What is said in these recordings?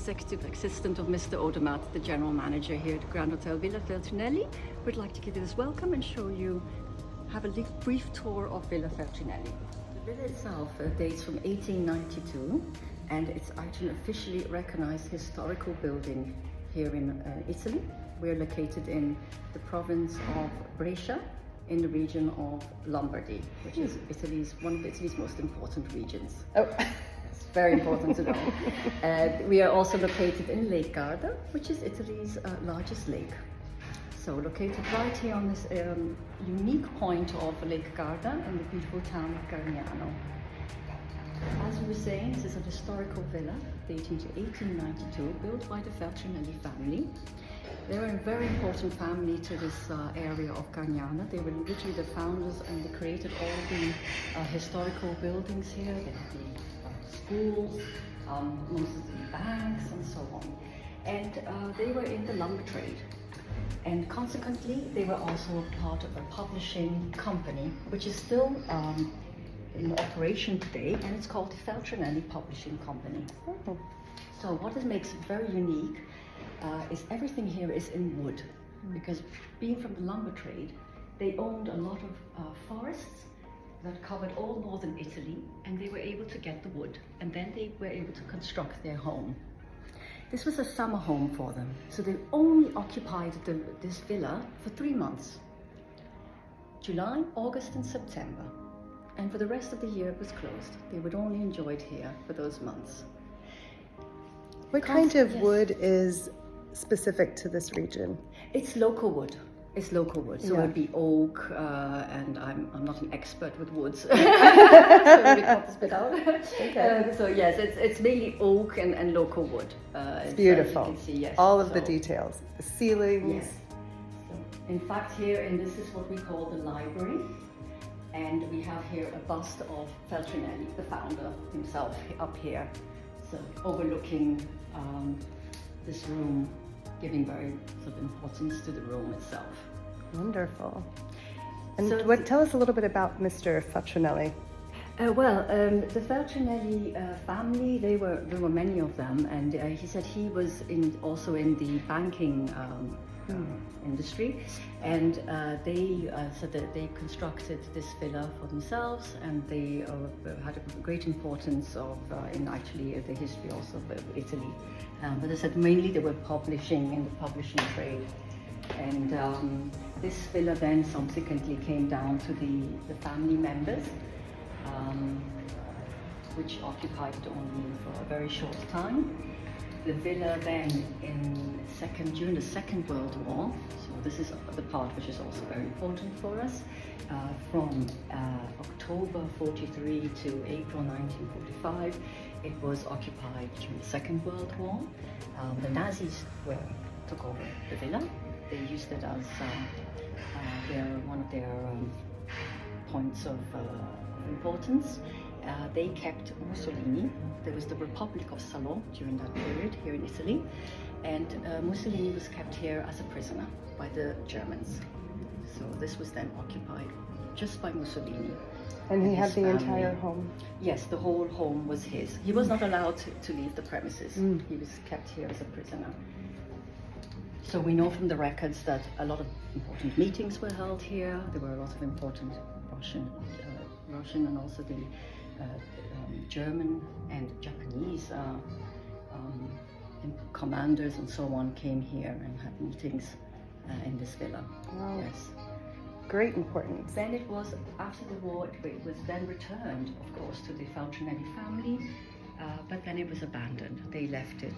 executive assistant of Mr. Odermatt, the general manager here at Grand Hotel Villa Feltrinelli. We'd like to give you this welcome and show you, have a brief tour of Villa Feltrinelli. The villa itself dates from 1892 and it's actually an officially recognized historical building here in Italy. We're located in the province of Brescia in the region of Lombardy, which is one of Italy's most important regions. Oh. It's very important to know. We are also located in Lake Garda, which is Italy's largest lake. So located right here on this unique point of Lake Garda in the beautiful town of Gargnano. As we were saying, this is a historical villa dating to 1892, built by the Feltrinelli family. They were a very important family to this area of Gargnano. They were literally the founders and they created all the historical buildings here. They had the schools, most of the banks and so on. And they were in the lumber trade. And consequently, they were also part of a publishing company, which is still in operation today, and it's called the Feltrinelli Publishing Company. Oh. So what makes it very unique is everything here is in wood, because being from the lumber trade, they owned a lot of forests that covered all northern Italy, and they were able to get the wood, and then they were able to construct their home. This was a summer home for them, so they only occupied this villa for 3 months, July, August and September, and for the rest of the year it was closed. They would only enjoy it here for those months. What kind of wood is specific to this region? It's local wood. It's local wood, so it'd be oak, and I'm not an expert with woods, so we cut this bit out. Okay. So yes, it's mainly oak and local wood. It's beautiful. As you can see, yes. All of the details, the ceilings. Yes. So, in fact, here, and this is what we call the library, and we have here a bust of Feltrinelli, the founder himself, up here, so overlooking this room, giving very sort of importance to the room itself. Wonderful. And So tell us a little bit about Mr. Feltrinelli. The Feltrinelli family, there were many of them, and he said he was also in the banking industry, and they said that they constructed this villa for themselves, and they had a great importance in actually the history also of Italy. But they said mainly they were publishing in the publishing trade, and this villa then subsequently came down to the family members, which occupied it only for a very short time. The villa then during the Second World War, so this is the part which is also very important for us, from October 43 to April 1945, it was occupied during the Second World War. The Nazis took over the villa. They used it as one of their points of importance. They kept Mussolini. There was the Republic of Salò during that period here in Italy, and Mussolini was kept here as a prisoner by the Germans. So this was then occupied just by Mussolini. And he had the family. entire home? Yes, the whole home was his. He was not allowed to leave the premises. He was kept here as a prisoner. So we know from the records that a lot of important meetings were held here. There were a lot of important Russian and also the German and Japanese commanders and so on came here and had meetings in this villa. Wow. Yes. Great importance. Then it was, after the war, it was then returned, of course, to the Feltrinelli family, but then it was abandoned. They left it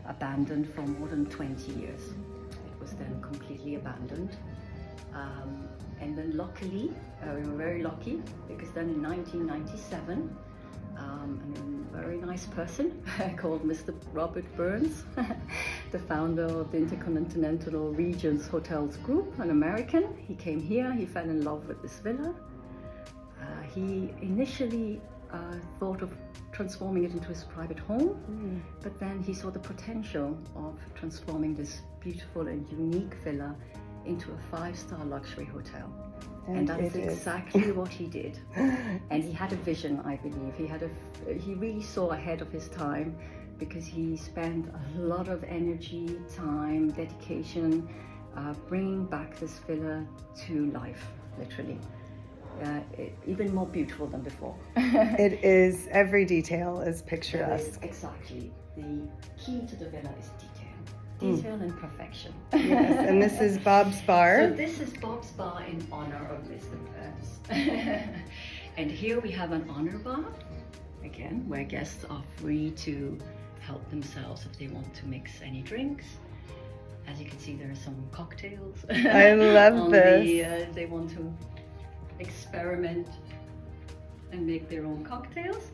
abandoned for more than 20 years. It was then completely abandoned. And then luckily, we were very lucky, because then in 1997, a very nice person called Mr. Robert Burns, the founder of the Intercontinental Regions Hotels Group, an American. He came here, he fell in love with this villa. He initially thought of transforming it into his private home, but then he saw the potential of transforming this beautiful and unique villa into a 5-star luxury hotel. And that's exactly what he did. And he had a vision, I believe. He really saw ahead of his time because he spent a lot of energy, time, dedication bringing back this villa to life, literally. Even more beautiful than before. It is, every detail is picturesque. Exactly. The key to the villa is detail and perfection. Yes, and this is Bob's Bar. So this is Bob's Bar in honor of Mr. Burns. And here we have an honor bar, again, where guests are free to help themselves if they want to mix any drinks. As you can see, there are some cocktails. I love this. They want to experiment and make their own cocktails.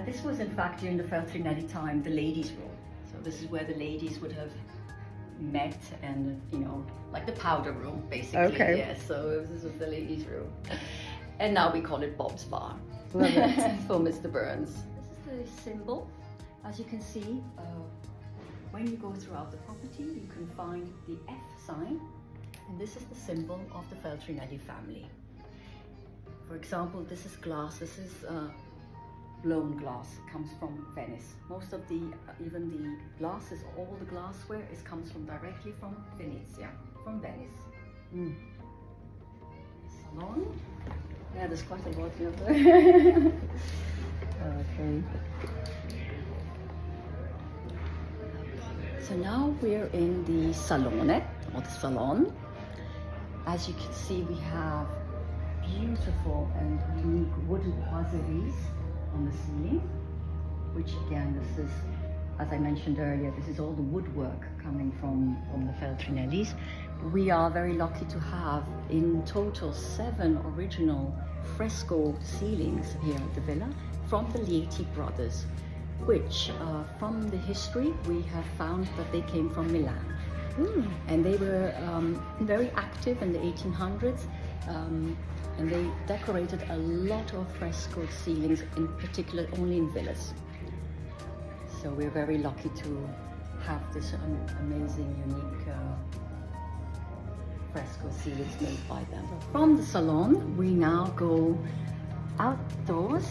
This was in fact during the Feltrinelli time, the ladies' room. So this is where the ladies would have met, and like the powder room basically. Okay. Yeah, so this was the ladies' room. And now we call it Bob's Bar. Love it. For Mr. Burns. This is the symbol. As you can see, when you go throughout the property, you can find the F sign, and this is the symbol of the Feltrinelli family. For example, this is glass. This is blown glass. It comes from Venice. Most of the, even the glasses, all the glassware, comes directly from Venezia, from Venice. Salon. Yeah, there's quite a lot here. Okay. So now we're in the salone, or the salon. As you can see, we have beautiful and unique wooden boiseries on the ceiling, which again, this is, as I mentioned earlier, this is all the woodwork coming from the Feltrinellis. We are very lucky to have in total 7 original fresco ceilings here at the villa from the Lieti brothers, which from the history we have found that they came from Milan. And they were very active in the 1800s, and they decorated a lot of fresco ceilings, in particular only in villas. So we're very lucky to have this amazing, unique fresco ceilings made by them. From the salon, we now go outdoors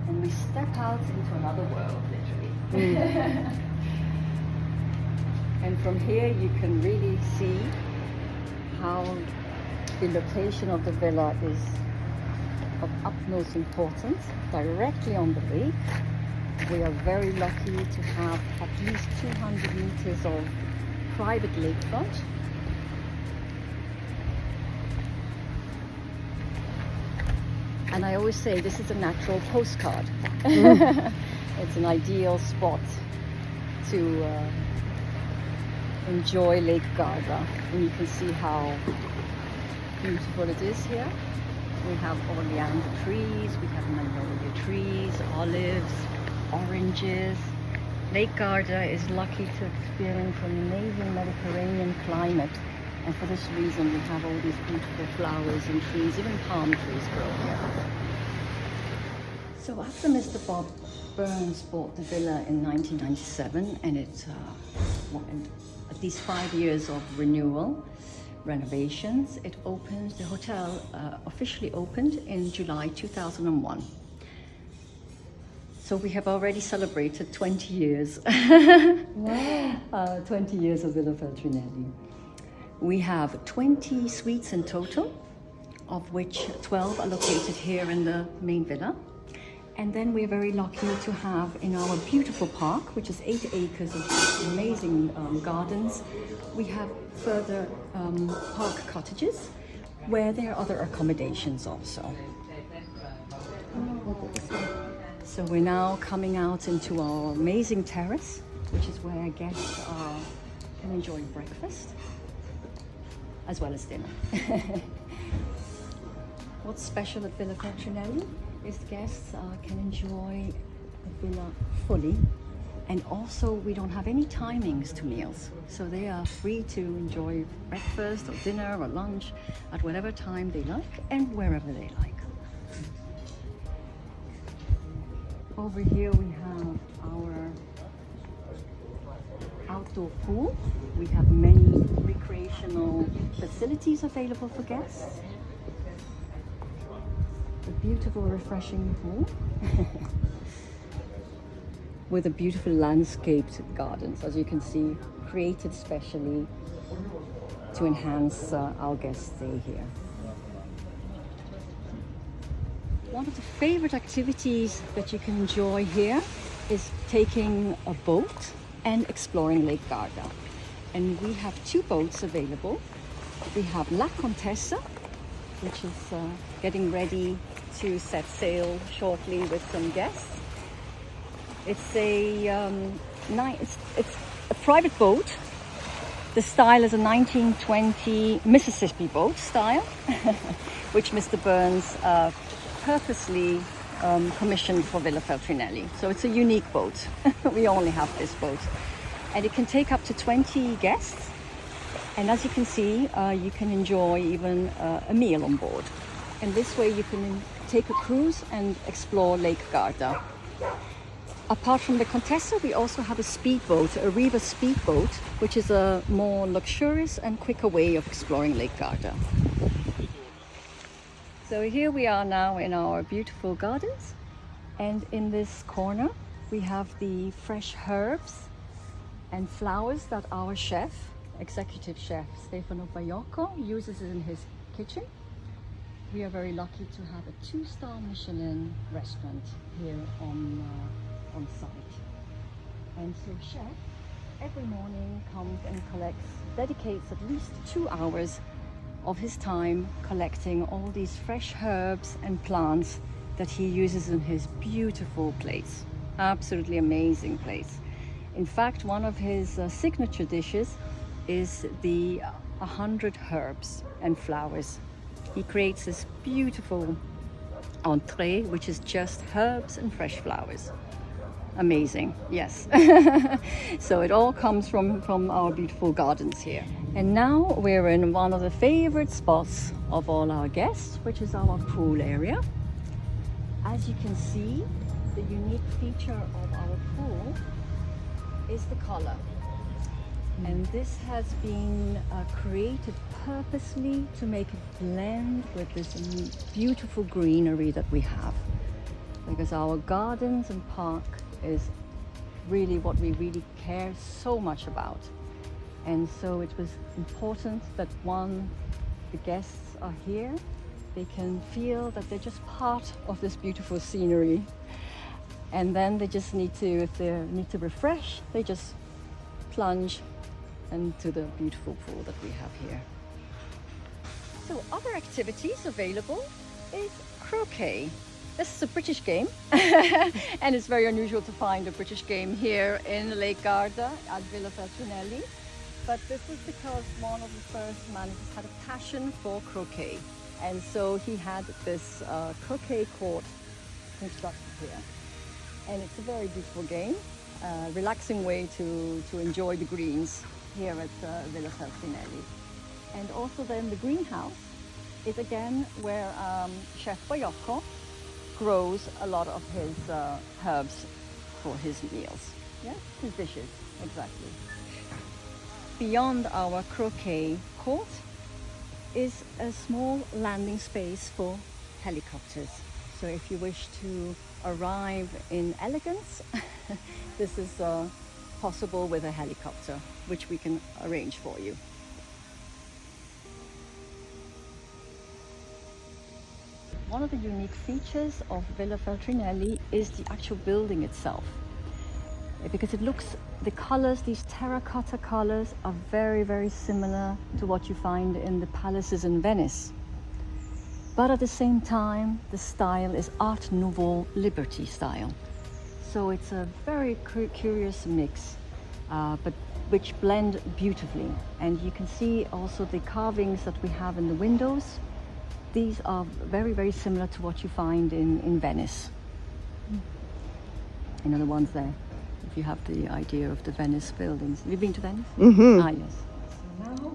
and we step out into another world, literally. And from here you can really see how the location of the villa is of utmost importance, directly on the lake. We are very lucky to have at least 200 meters of private lakefront. And I always say this is a natural postcard. It's an ideal spot to enjoy Lake Garda, and you can see how beautiful it is here. We have oleander trees, we have magnolia trees, olives, oranges. Lake Garda is lucky to experience an amazing Mediterranean climate, and for this reason we have all these beautiful flowers and trees, even palm trees grow here. So after Mr. Bob Burns bought the villa in 1997, and it went at least 5 years of renewal, renovations, it opened, the hotel officially opened in July 2001. So we have already celebrated 20 years. Wow. 20 years of Villa Feltrinelli. We have 20 suites in total, of which 12 are located here in the main villa. And then we're very lucky to have in our beautiful park, which is 8 acres of amazing gardens, we have further park cottages where there are other accommodations also. So we're now coming out into our amazing terrace, which is where guests can enjoy breakfast as well as dinner. What's special at Villa Feltrinelli is guests can enjoy the villa fully, and also we don't have any timings to meals, so they are free to enjoy breakfast or dinner or lunch at whatever time they like and wherever they like. Over here we have our outdoor pool. We have many recreational facilities available for guests. A beautiful, refreshing pool. with a beautiful landscaped gardens, as you can see, created specially to enhance our guest stay here. One of the favorite activities that you can enjoy here is taking a boat and exploring Lake Garda. And we have two boats available. We have La Contessa, which is getting ready to set sail shortly with some guests. It's it's a private boat. The style is a 1920 Mississippi boat style, which Mr. Burns purposely commissioned for Villa Feltrinelli. So it's a unique boat. We only have this boat. And it can take up to 20 guests. And as you can see, you can enjoy even a meal on board. And this way you can take a cruise and explore Lake Garda. Apart from the Contessa, we also have a speedboat, a Riva speedboat, which is a more luxurious and quicker way of exploring Lake Garda. So here we are now in our beautiful gardens, and in this corner we have the fresh herbs and flowers that our chef, executive chef Stefano Baiocco, uses in his kitchen. We are very lucky to have a 2-star Michelin restaurant here on site. And so chef every morning comes and dedicates at least 2 hours of his time collecting all these fresh herbs and plants that he uses in his beautiful place. Absolutely amazing place. In fact, one of his signature dishes is the 100 herbs and flowers. He creates this beautiful entree, which is just herbs and fresh flowers. Amazing, yes. So it all comes from our beautiful gardens here. And now we're in one of the favorite spots of all our guests, which is our pool area. As you can see, the unique feature of our pool is the color. And this has been created purposely to make it blend with this beautiful greenery that we have. Because our gardens and park is really what we really care so much about. And so it was important that the guests are here, they can feel that they're just part of this beautiful scenery. And then they just need to, if they need to refresh, they just plunge into the beautiful pool that we have here. So other activities available is croquet. This is a British game, and it's very unusual to find a British game here in Lake Garda at Villa Feltrinelli. But this was because one of the first managers had a passion for croquet. And so he had this croquet court constructed here. And it's a very beautiful game, relaxing way to enjoy the greens here at Villa Feltrinelli. And also then the greenhouse is again where Chef Baiocco grows a lot of his herbs for his meals. Yeah, his dishes, exactly. Beyond our croquet court is a small landing space for helicopters. So if you wish to arrive in elegance, this is possible with a helicopter, which we can arrange for you. One of the unique features of Villa Feltrinelli is the actual building itself. Because it looks, the colors, these terracotta colors are very, very similar to what you find in the palaces in Venice. But at the same time, the style is Art Nouveau Liberty style. So it's a very curious mix, but which blend beautifully. And you can see also the carvings that we have in the windows. These are very, very similar to what you find in Venice. You know, the ones there, if you have the idea of the Venice buildings. Have you been to Venice? Mm-hmm. Ah, yes. So now,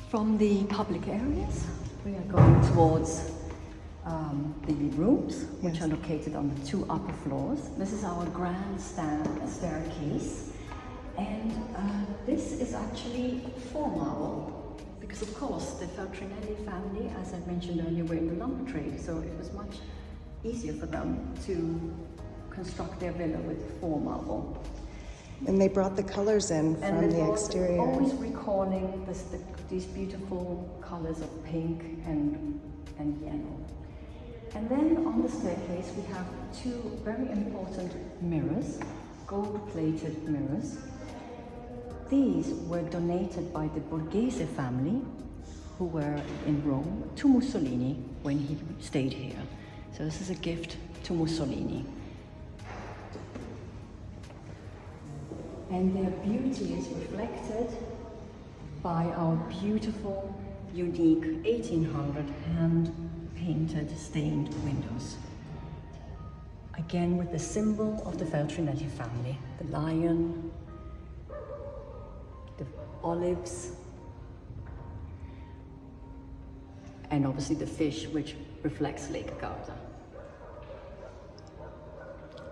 from the public areas, we are going towards the rooms, which are located on the 2 upper floors. This is our grand staircase. And this is actually 4 marble. Because of course the Feltrinelli family, as I mentioned earlier, were in the lumber trade, so it was much easier for them to construct their villa with 4 marble. And they brought the colors in And from they the were exterior. always recalling these beautiful colors of pink and yellow. And then on the staircase we have 2 very important mirrors, gold-plated mirrors. These were donated by the Borghese family, who were in Rome, to Mussolini when he stayed here. So this is a gift to Mussolini. And their beauty is reflected by our beautiful, unique 1800 hand-painted stained windows. Again with the symbol of the Feltrinelli family, the lion, the olives, and obviously the fish, which reflects Lake Garda.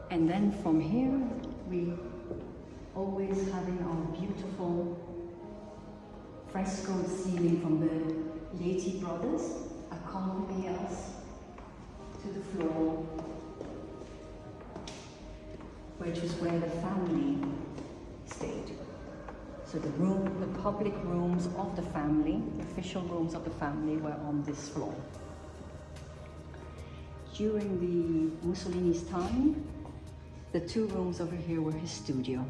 And then from here, we always having our beautiful frescoed ceiling from the Lieti brothers accompany us to the floor, which is where the family stayed. So the public rooms of the family, the official rooms of the family were on this floor. During the Mussolini's time, the 2 rooms over here were his studio.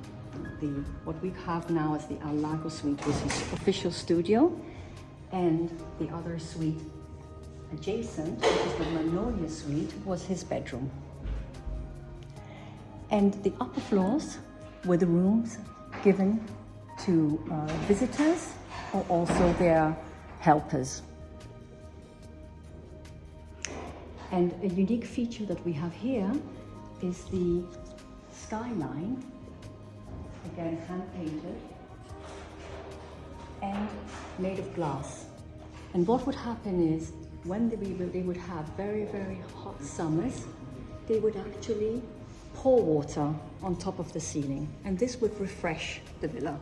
What we have now as the Al Lago suite was his official studio, and the other suite adjacent, which is the Magnolia suite, was his bedroom. And the upper floors were the rooms given to visitors or also their helpers. And a unique feature that we have here is the skyline, again hand-painted and made of glass. And what would happen is when they would have very, very hot summers, they would actually pour water on top of the ceiling, and this would refresh the villa.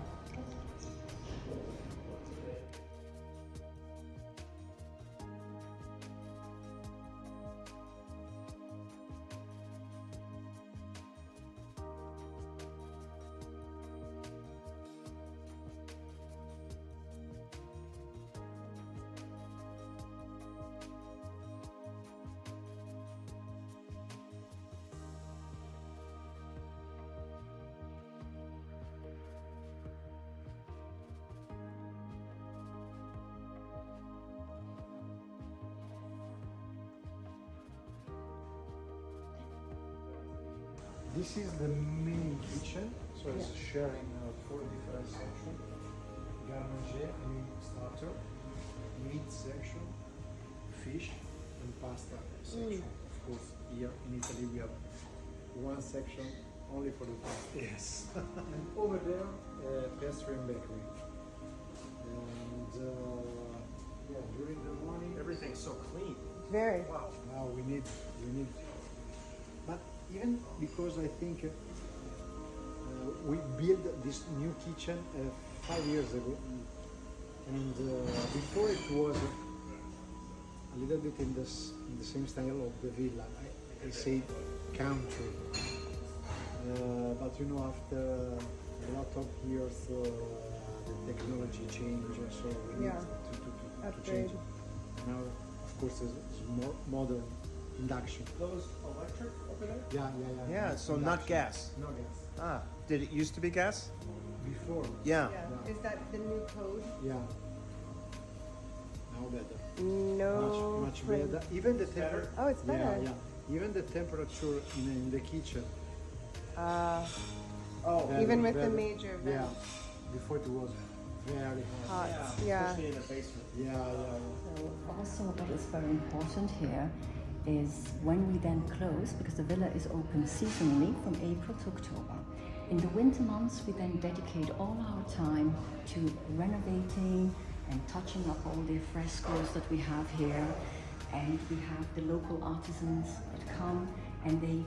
This is the main kitchen, so it's sharing 4 different sections. Garde-manger, starter, meat section, fish, and pasta section. Of course, here in Italy we have 1 section only for the pasta. Yes. And over there, pastry and bakery. And during the morning, Everything's so clean. Very. Wow. now we need, but even because I think we built this new kitchen 5 years ago, and before it was a little bit in the same style of the villa. I say country, but you know, after a lot of years, the technology changed, so we need to change it. Now, of course, it's more modern. Induction. Those electric over there? Yeah. Yeah, so not Induction. gas. No gas. Ah, did it used to be gas? Before. Yeah. Yeah. Is that the new code? Yeah. Now better. No. Much better. Even the temperature. Oh, it's better. Yeah. Even the temperature in the kitchen. Oh, Very, Even with the very- major Yeah. vent. Before it was very hot. Hot. Yeah. Especially in the basement. Yeah. So also what is very important here is when we then close, because the villa is open seasonally from April to October. In the winter months, we then dedicate all our time to renovating and touching up all the frescoes that we have here. And we have the local artisans that come and they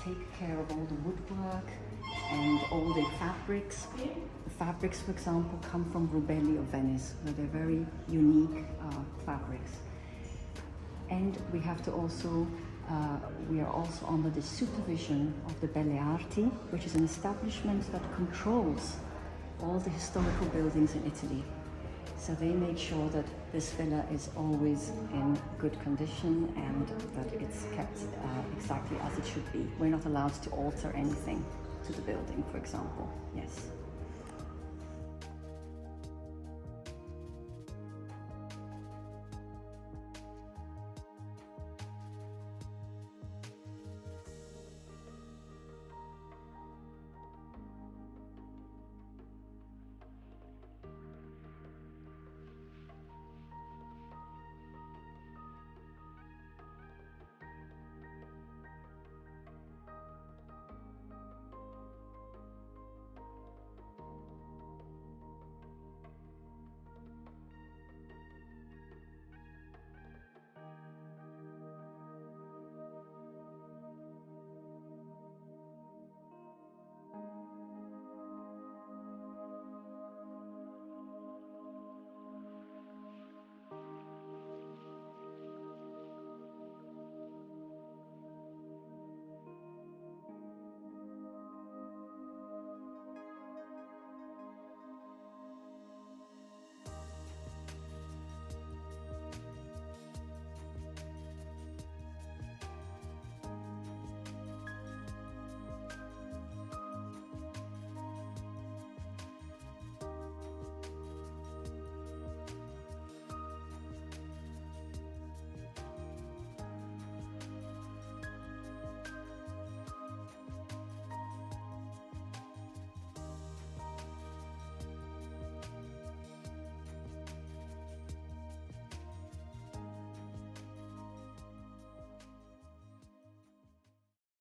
take care of all the woodwork and all the fabrics. The fabrics, for example, come from Rubelli of Venice. So they're very unique fabrics. And we have to also We are also under the supervision of the Belle Arti, which is an establishment that controls all the historical buildings in Italy. So they make sure that this villa is always in good condition and that it's kept exactly as it should be. We're not allowed to alter anything to the building, for example. Yes.